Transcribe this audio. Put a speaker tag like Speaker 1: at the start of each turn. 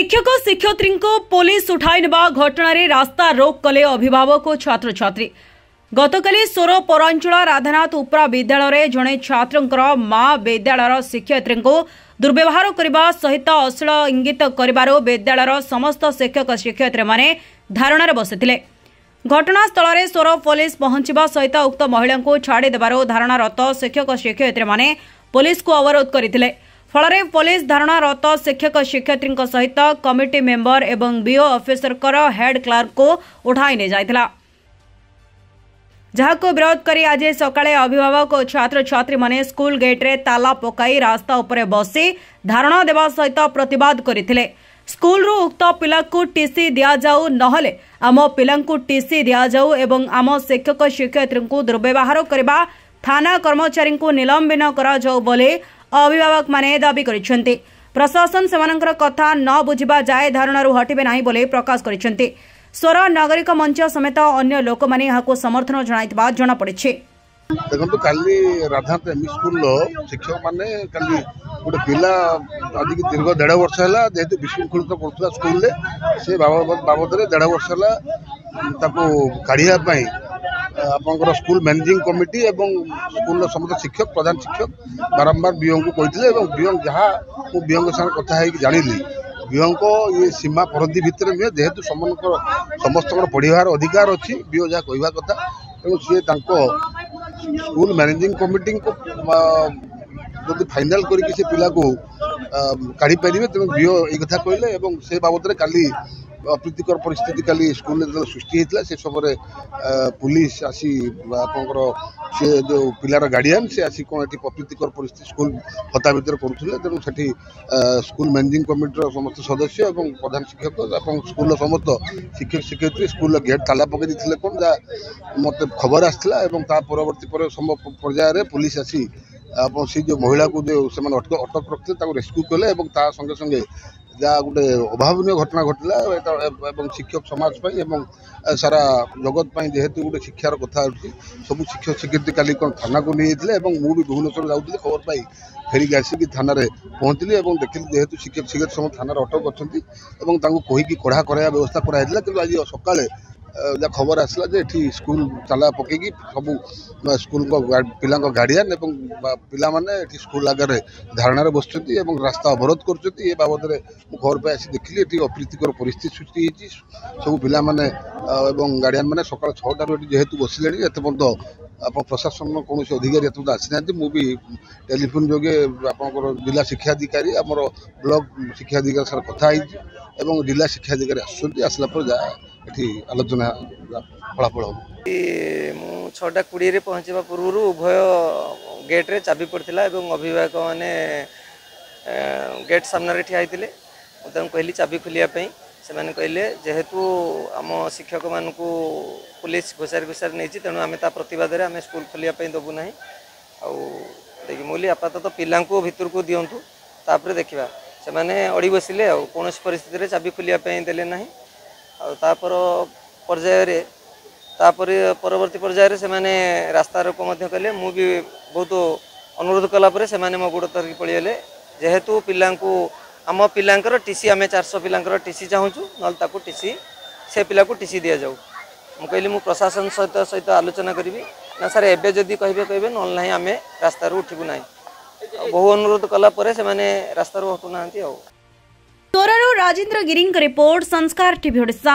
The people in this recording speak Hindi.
Speaker 1: शिक्षक शिक्षयित्री को पुलिस उठाई नेबा घटन रास्ता रोक कले अभिभावक और छात्र छात्री। गतकाली सोर पौरांचल राधानाथ उपरा विद्यालय जड़े छात्र मां विद्यालय शिक्षयित्री को दुर्व्यवहार करने सहित अश्लील इंगित कर विद्यालय समस्त शिक्षक शिक्षयित्री माने धारणा बसिथिले। घटनास्थल में सोर पुलिस पहुंचवा सहित उक्त महिला को छाड़ी देवार धारणारत शिक्षक शिक्षयित्री माने पुलिस को अवरोध करथिले। फल पुलिस धारणारत शिक्षक शिक्षयित्री सहित कमिटी मेंबर एवं बीओ ऑफिसर हेड क्लर्क को उठाई ने जाइथिला। जहाको विरोध करी आज सकाळे अभिभावक और छात्र छात्री माने स्कूल गेट रे ताला पकाई रास्ता उपरे बसी धारणा देवा सहित प्रतिवाद करथिले। स्कूल रू उक्त पिला को टीसी दिया जाऊ नहले आम पिला को टीसी दिया जाऊ एवं आम शिक्षक शिक्षयित्री को दुर्व्यवहार करबा थाना कर्मचारी को निलंबन करा जाऊ बोले अभिभावक माने दाबी करिसेंती। प्रशासन सेमानकर कथा न बुझिबा जाए धारणारू हटिबे नाही बोले प्रकाश करिसेंती। स्वर नागरिक मंच समेत अन्य लोक माने यहाको समर्थन जणाइतबा जणा पड़िछे।
Speaker 2: देखो काली राधानाथ एमई स्कूल शिक्षक माने काली गोटे पिला आज की दीर्घ 1.5 वर्ष है जेहेतु विशृंखलित पड़ता स्कूल से बाबद 1.5 वर्ष है काढ़ापी आपंकर स्कूल मैनेजिंग कमिटी एवं स्कूल समस्त शिक्षक प्रधान शिक्षक बारंबार बीओ को कहते बीओ जहाँ बीओ साथ कथा जानी बीओ को ये सीमा परधि भितर नुहे जेहेतु समस्त पढ़ार अधिकार अच्छी बीओ जहाँ कहवा कथा एवं सी स्कूल मैनेजिंग कमिटी को जब फाइनाल करके पिला को काढ़ी पारे तेज बीओ ये कथा कहले से बाबद काली अप्रीतिकर परिस्थिति काली स्कूल सृष्टि होता से समय पुलिस आसी आपंकर से जो पिलार गार्डियन से आसी कौन ये अप्रीतिकर परिस्थिति स्कूल हता भितर करुले तेणु से स्कूल मैनेजिंग कमिटी समस्त सदस्य और प्रधान शिक्षक और स्कूल समस्त शिक्षक शिक्षयित्री स्कूल गेट ताला पकई देते कौन जहाँ मत खबर आसाला परवर्ती पर्यायर पुलिस आसी से जो महिला को जो से अटक रखते रेस्क्यू कले संगे संगे जहाँ गोटे अभावन घटना घटला शिक्षक समाज सारा जगत जेहेतु गोटे शिक्षार कथा सब शिक्षक शिक्षयित्री काली कौन थाना को नहीं जाते मुझे भुवनेश्वर जाऊँगी खबर पाई फेरिक आसिक थाना पहुँचली और देखिली जेहेतु शिक्षक शिक्षयित्री सब थाना अटक अच्छा कहीकि कड़ा कराया व्यवस्था कराई कि आज सकाଳେ जहाँ खबर आसला स्कूल ताला पकईकि सब स्कूल पिला गार्डियन एवं पिला माने स्कूल आगे धारणार बस रास्ता अवरोध कर बाबद घर पे आसी देखिली अप्रीतिकर परिस्थिति सृष्टि होती सब पिला माने गार्डियन मैंने सका 6टार जेहेतु बसिले एत आप प्रशासन कौन अधिकारी एत आसी ना मुझे टेलीफोन जोगे आप जिला शिक्षाधिकारी आमर ब्लॉक शिक्षाधिकारी सारा कथाई जिला शिक्षाधिकारी आसला जहाँ ये आलोचना फलाफल हम
Speaker 3: 6:20 पहुँचा पूर्व उभय गेट रे चाबी पड़ता अभिभावक मैंने गेट सामने ठिया होते कहली चाबी खोलियापाई से कहले जेहेतु आम शिक्षक मान पुलिस घोषारी घोषारी नहीं तेणु आम प्रतिवाद आम स्कूल खोलियापाई देवु ना देखिए मुझे आपातत पिला भितर को दिंतु तापर देखा से अड़ी बसिले कौन परिस्थिति चाबी खोलियापाई देले ना तापर पर्यायर परवर्ती पर्यायर से रास्ता रोक कले मु भी बहुत अनुरोध कलापर से मो गोड़ तरीके पड़ीगले जेहेतु पिला आम पिलांकर टीसी आम 400 पिलांकर टीसी चाहूँ ना टीसी से पिला को टीसी दि जाऊ मु कहली मु प्रशासन सहित आलोचना करी ना सर एवं जदि कहे ना ना आम रास्तार उठबू ना बहु अनुरोध कलापर से रास्तार हटुना।
Speaker 1: तोरारू राजेंद्र गिरी रिपोर्ट संस्कार टीवी ओडिशा।